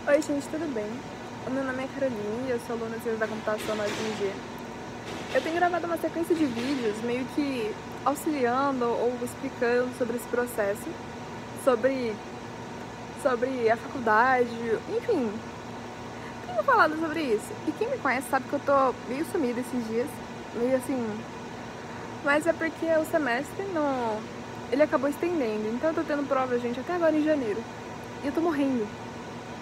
Oi gente, tudo bem? O meu nome é Caroline e eu sou aluna de Ciência da Computação na UFMG. Eu tenho gravado uma sequência de vídeos meio que auxiliando ou explicando sobre esse processo, sobre a faculdade, enfim, tenho falado sobre isso. E quem me conhece sabe que eu tô meio sumida esses dias, meio assim, mas é porque o semestre não... ele acabou estendendo, então eu tô tendo prova, gente, até agora em janeiro, e eu tô morrendo.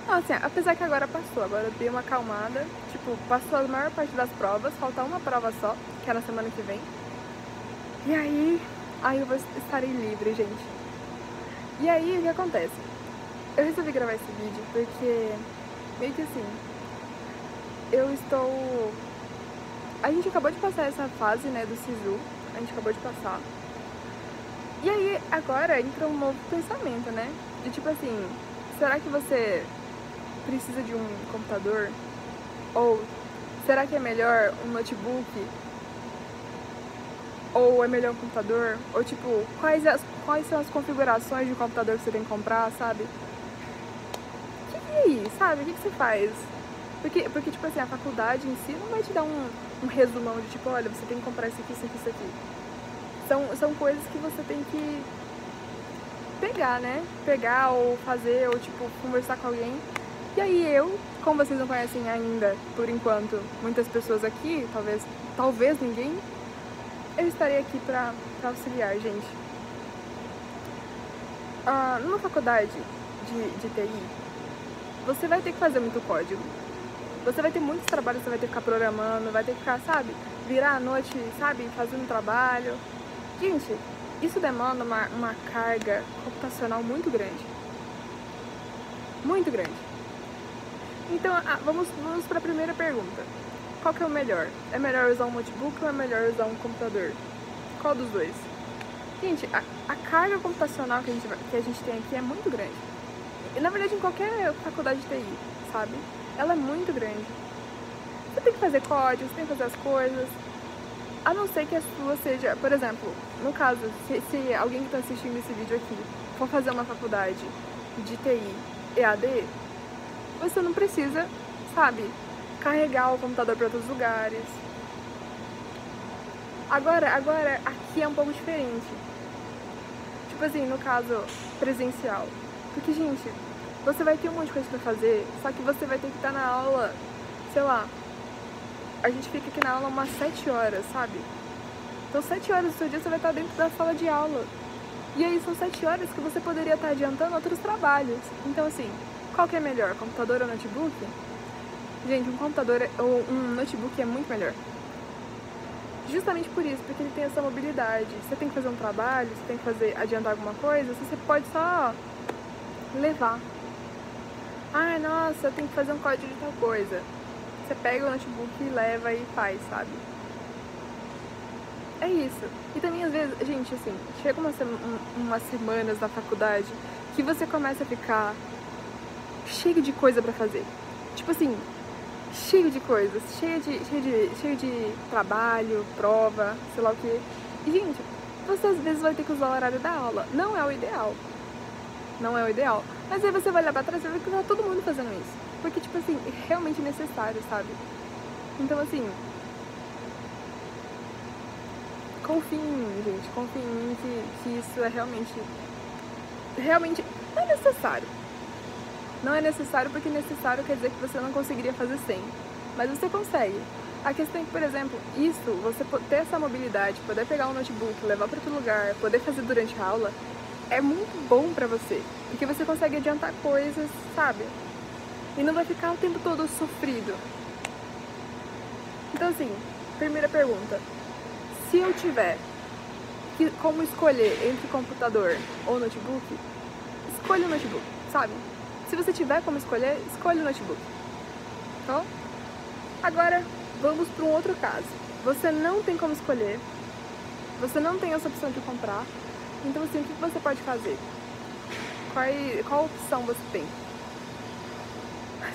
Não, assim, apesar que agora passou, agora eu dei uma acalmada, tipo, passou a maior parte das provas, falta uma prova só, que é na semana que vem. E aí eu estarei livre, gente. E aí, o que acontece? Eu resolvi gravar esse vídeo porque, meio que assim, eu estou... A gente acabou de passar essa fase, né, do SISU, a gente acabou de passar. E aí, agora entra um novo pensamento, né, de tipo assim, será que você precisa de um computador? Ou será que é melhor um notebook? Ou é melhor um computador? Ou tipo, quais são as configurações de computador que você tem que comprar, sabe? O que é isso, sabe? O que você faz? Porque, tipo assim, a faculdade em si não vai te dar um resumão de tipo, olha, você tem que comprar isso aqui, isso aqui, isso aqui. São coisas que você tem que pegar, né? Pegar ou fazer, ou tipo, conversar com alguém. E aí eu, como vocês não conhecem ainda, por enquanto, muitas pessoas aqui, talvez ninguém, eu estarei aqui pra auxiliar, gente. Numa faculdade de TI, você vai ter que fazer muito código. Você vai ter muitos trabalhos, você vai ter que ficar programando, vai ter que ficar, sabe, virar à noite, sabe, fazendo trabalho. Gente, isso demanda uma carga computacional muito grande. Muito grande. Então, vamos para a primeira pergunta. Qual que é o melhor? É melhor usar um notebook ou é melhor usar um computador? Qual dos dois? Gente, a carga computacional que a gente tem aqui é muito grande. E, na verdade, em qualquer faculdade de TI, sabe? Ela é muito grande. Você tem que fazer código, você tem que fazer as coisas. A não ser que a sua seja, por exemplo, no caso, se alguém que está assistindo esse vídeo aqui for fazer uma faculdade de TI EAD, você não precisa, sabe, carregar o computador para outros lugares. Agora, aqui é um pouco diferente. Tipo assim, no caso presencial. Porque, gente, você vai ter um monte de coisa pra fazer, só que você vai ter que estar na aula, sei lá, a gente fica aqui na aula umas 7 horas, sabe? Então 7 horas do seu dia você vai estar dentro da sala de aula. E aí são 7 horas que você poderia estar adiantando outros trabalhos. Então assim, qual que é melhor, computador ou notebook? Gente, um computador ou um notebook é muito melhor. Justamente por isso, porque ele tem essa mobilidade. Você tem que fazer um trabalho, você tem que adiantar alguma coisa, você pode só levar. Ah, nossa, eu tenho que fazer um código de tal coisa. Você pega o notebook e leva e faz, sabe? É isso. E também às vezes, gente, assim, chega umas semanas na faculdade que você começa a ficar cheio de coisa pra fazer. Tipo assim, cheio de coisas, cheio de trabalho, prova, sei lá o que. E, gente, você às vezes vai ter que usar o horário da aula. Não é o ideal. Não é o ideal. Mas aí você vai olhar pra trás e vai ver que tá todo mundo fazendo isso. Porque, tipo assim, é realmente necessário, sabe? Então, assim, confie em mim, gente. Confie em mim que isso é realmente não é necessário. Não é necessário porque necessário quer dizer que você não conseguiria fazer sem. Mas você consegue. A questão é que, por exemplo, isso, você ter essa mobilidade, poder pegar um notebook, levar para outro lugar, poder fazer durante a aula, é muito bom pra você. Porque você consegue adiantar coisas, sabe? E não vai ficar o tempo todo sofrido. Então, assim, primeira pergunta. Se eu tiver como escolher entre computador ou notebook, escolha o notebook, sabe? Se você tiver como escolher, escolha o notebook. Então, agora vamos para um outro caso. Você não tem como escolher, você não tem essa opção de comprar, então assim, o que você pode fazer? Qual opção você tem?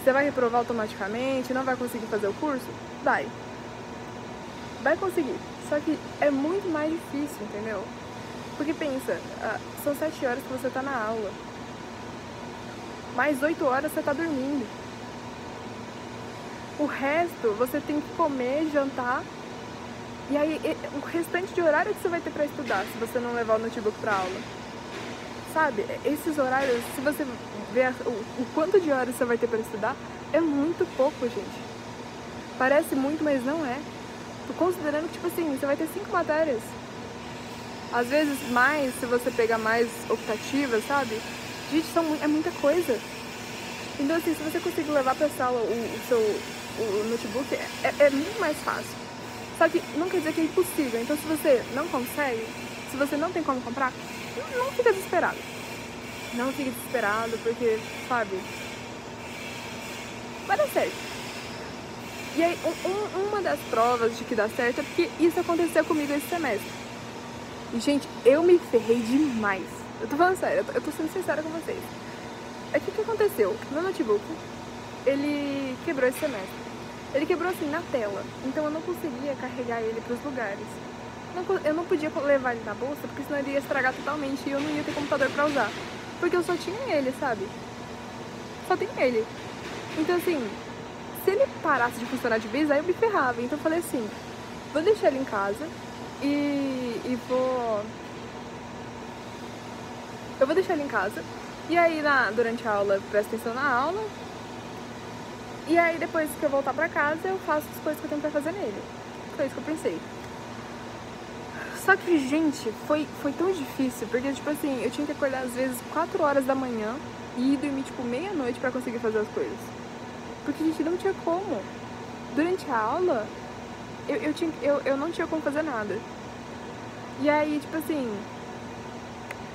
Você vai reprovar automaticamente, não vai conseguir fazer o curso? Vai conseguir, só que é muito mais difícil, entendeu? Porque pensa, são 7 horas que você tá na aula. mais 8 horas você tá dormindo. O resto, você tem que comer, jantar. E aí, o restante de horário que você vai ter pra estudar, se você não levar o notebook pra aula. Sabe? Esses horários, se você ver o quanto de horas você vai ter pra estudar, é muito pouco, gente. Parece muito, mas não é. Tô considerando que, tipo assim, você vai ter 5 matérias. Às vezes mais, se você pegar mais optativas, sabe? Gente, é muita coisa. Então, assim, se você conseguir levar pra sala o notebook, é muito mais fácil. Só que não quer dizer que é impossível. Então, se você não consegue, se você não tem como comprar, não fica desesperado. Não fica desesperado, porque, sabe, vai dar certo. E aí, uma das provas de que dá certo é porque isso aconteceu comigo esse semestre. E, gente, eu me ferrei demais. Eu tô falando sério, eu tô sendo sincera com vocês. É que o que aconteceu? Meu notebook, ele quebrou esse semestre. Ele quebrou assim na tela, então eu não conseguia carregar ele pros lugares. Eu não podia levar ele na bolsa, porque senão ele ia estragar totalmente e eu não ia ter computador pra usar. Porque eu só tinha ele, sabe? Só tem ele. Então assim, se ele parasse de funcionar de vez, aí eu me ferrava. Então eu falei assim, vou deixar ele em casa e vou... Eu vou deixar ele em casa. E aí durante a aula eu presto atenção na aula. E aí depois que eu voltar pra casa eu faço as coisas que eu tenho pra fazer nele. Foi isso que eu pensei. Só que, gente, foi tão difícil, porque, tipo assim, eu tinha que acordar às vezes 4 horas da manhã e ir dormir, tipo, meia-noite pra conseguir fazer as coisas. Porque, gente, não tinha como. Durante a aula, eu não tinha como fazer nada. E aí, tipo assim,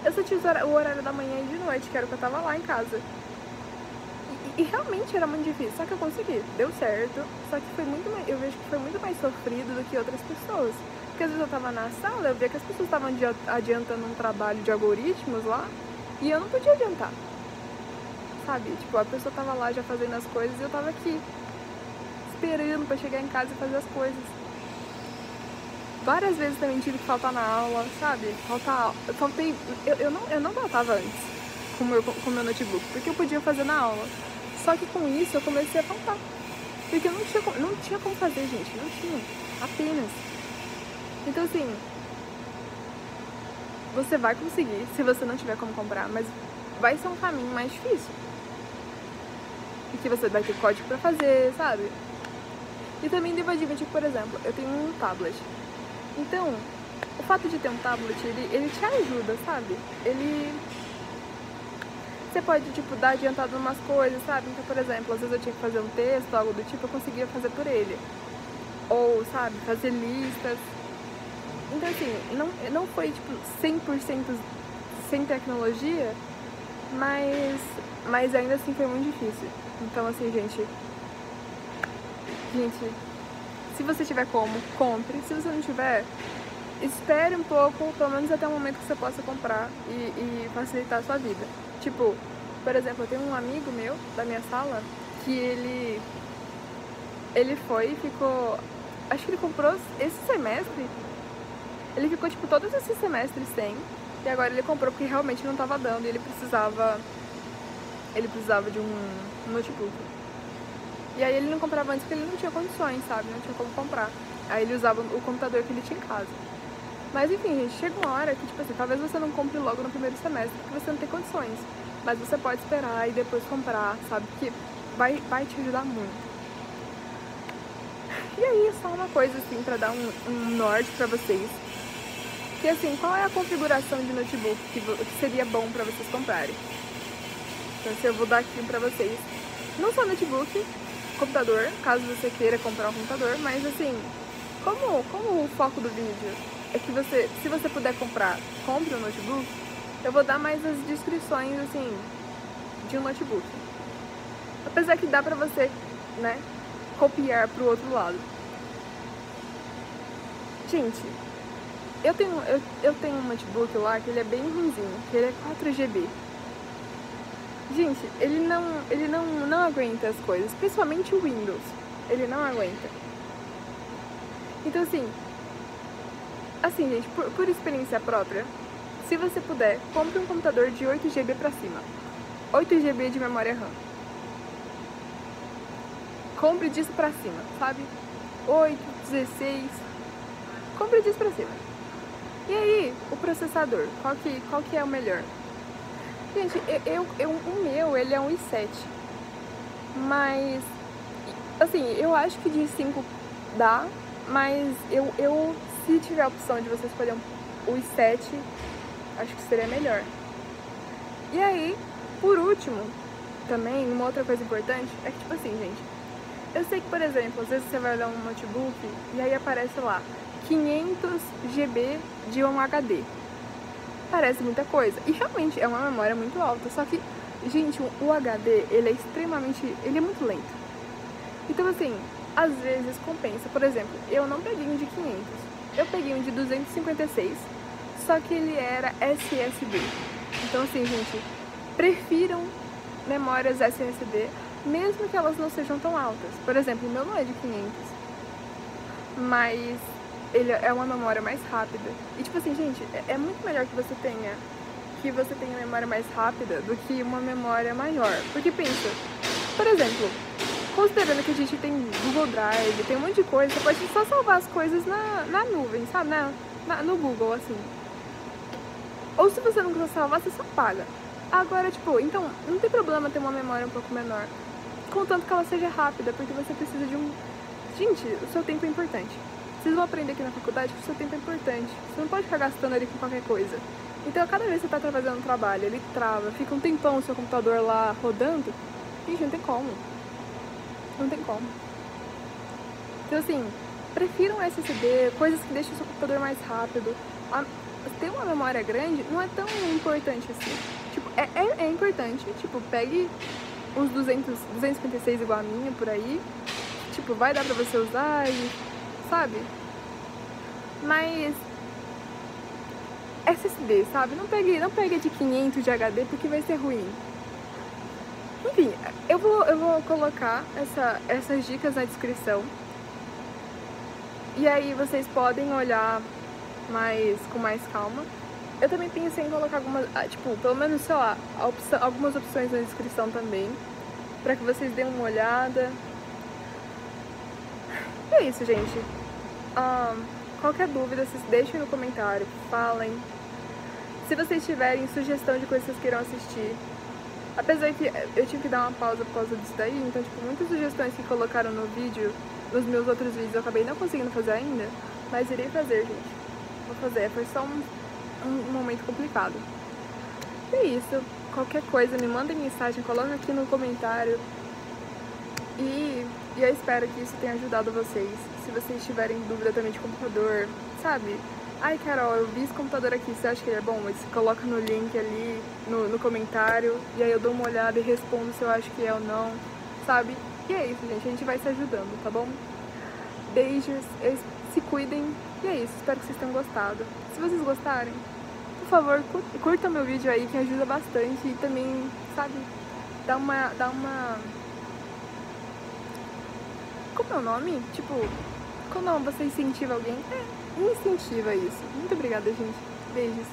eu só tinha o horário da manhã e de noite, que era o que eu tava lá em casa. E realmente era muito difícil, só que eu consegui, deu certo. Só que eu vejo que foi muito mais sofrido do que outras pessoas. Porque às vezes eu tava na sala, eu via que as pessoas estavam adiantando um trabalho de algoritmos lá, e eu não podia adiantar. Sabe? Tipo, a pessoa tava lá já fazendo as coisas e eu tava aqui, esperando pra chegar em casa e fazer as coisas. Várias vezes também tive que faltar na aula, sabe? Eu não faltava antes com o meu notebook, porque eu podia fazer na aula. Só que com isso eu comecei a faltar. Porque eu não tinha como fazer, gente. Não tinha. Apenas. Então, assim, você vai conseguir, se você não tiver como comprar, mas vai ser um caminho mais difícil. E que você vai ter código pra fazer, sabe? E também devo admitir que, por exemplo, eu tenho um tablet. Então, o fato de ter um tablet, ele te ajuda, sabe? Você pode, tipo, dar adiantado em umas coisas, sabe? Então, por exemplo, às vezes eu tinha que fazer um texto, algo do tipo, eu conseguia fazer por ele. Ou, sabe, fazer listas. Então, assim, não foi, tipo, 100% sem tecnologia, mas ainda assim foi muito difícil. Então, assim, gente, se você tiver como, compre. Se você não tiver, espere um pouco, pelo menos até o momento que você possa comprar e facilitar a sua vida. Tipo, por exemplo, eu tenho um amigo meu da minha sala que ele foi e ficou... Acho que ele comprou esse semestre. Ele ficou, tipo, todos esses semestres sem. E agora ele comprou porque realmente não tava dando e ele precisava de um notebook. E aí ele não comprava antes porque ele não tinha condições, sabe? Não tinha como comprar. Aí ele usava o computador que ele tinha em casa. Mas enfim, gente, chega uma hora que, tipo assim, talvez você não compre logo no primeiro semestre porque você não tem condições. Mas você pode esperar e depois comprar, sabe? Que vai te ajudar muito. E aí, só uma coisa assim, pra dar um norte pra vocês. Que assim, qual é a configuração de notebook que seria bom pra vocês comprarem? Então, assim, eu vou dar aqui pra vocês. Não só notebook, computador, caso você queira comprar um computador, mas assim, como o foco do vídeo é que se você puder comprar, compre um notebook, eu vou dar mais as descrições, assim, de um notebook. Apesar que dá pra você, né, copiar pro outro lado. Gente, eu tenho um notebook lá que ele é bem ruimzinho, que ele é 4 GB. Gente, ele não aguenta as coisas, principalmente o Windows. Ele não aguenta. Então, assim, gente, por experiência própria, se você puder, compre um computador de 8 GB pra cima. 8 GB de memória RAM. Compre disso pra cima, sabe? 8, 16. Compre disso pra cima. E aí, o processador, qual que é o melhor? Gente, o meu, ele é um i7. Mas, assim, eu acho que de 5 dá, mas se tiver a opção de você escolher o i7, acho que seria melhor. E aí, por último, também, uma outra coisa importante é que, tipo assim, gente, eu sei que, por exemplo, às vezes você vai olhar um notebook e aí aparece lá 500 GB de um HD. Parece muita coisa. E realmente é uma memória muito alta. Só que, gente, o HD, ele é ele é muito lento. Então, assim, às vezes compensa. Por exemplo, eu não peguei um de 500. Eu peguei um de 256, só que ele era SSD. Então, assim, gente, prefiram memórias SSD, mesmo que elas não sejam tão altas. Por exemplo, o meu não é de 500, mas ele é uma memória mais rápida. E tipo assim, gente, é muito melhor que você tenha memória mais rápida do que uma memória maior. Porque pensa, por exemplo, considerando que a gente tem Google Drive, tem um monte de coisa, você pode só salvar as coisas na nuvem, sabe? No Google, assim. Ou se você não quiser salvar, você só paga. Agora, tipo, então, não tem problema ter uma memória um pouco menor, contanto que ela seja rápida, porque você precisa de um... Gente, o seu tempo é importante. Vocês vão aprender aqui na faculdade que o seu tempo é importante. Você não pode ficar gastando ali com qualquer coisa. Então, cada vez que você tá fazendo um trabalho, ele trava, fica um tempão o seu computador lá rodando, gente, não tem como. Não tem como. Então, assim, prefiram SSD, coisas que deixam o seu computador mais rápido. Ter uma memória grande não é tão importante assim. Tipo, é importante. Tipo, pegue uns 256 igual a minha por aí. Tipo, vai dar pra você usar e... sabe? Mas... SSD, sabe? Não pegue de 500 de HD porque vai ser ruim. Enfim, eu vou colocar essas dicas na descrição. E aí vocês podem olhar com mais calma. Eu também pensei em colocar algumas, tipo, pelo menos, sei lá, algumas opções na descrição também, pra que vocês deem uma olhada. E é isso, gente. Qualquer dúvida, vocês deixem no comentário, falem. Se vocês tiverem sugestão de coisas que vocês queiram assistir, apesar que eu tive que dar uma pausa por causa disso daí, então, tipo, muitas sugestões que colocaram no vídeo, nos meus outros vídeos, eu acabei não conseguindo fazer ainda, mas irei fazer, gente. Vou fazer, foi só um momento complicado. E é isso, qualquer coisa, me mandem mensagem, coloca aqui no comentário. E eu espero que isso tenha ajudado vocês. Se vocês tiverem dúvida também de computador, sabe? Ai, Carol, eu vi esse computador aqui, você acha que ele é bom? Mas coloca no link ali, no comentário, e aí eu dou uma olhada e respondo se eu acho que é ou não, sabe? E é isso, gente, a gente vai se ajudando, tá bom? Beijos, se cuidem, e é isso, espero que vocês tenham gostado. Se vocês gostarem, por favor, curtam meu vídeo aí, que ajuda bastante, e também, sabe, dá uma... Como é o nome? Tipo, quando você incentiva alguém, incentiva isso. Muito obrigada, gente. Beijos.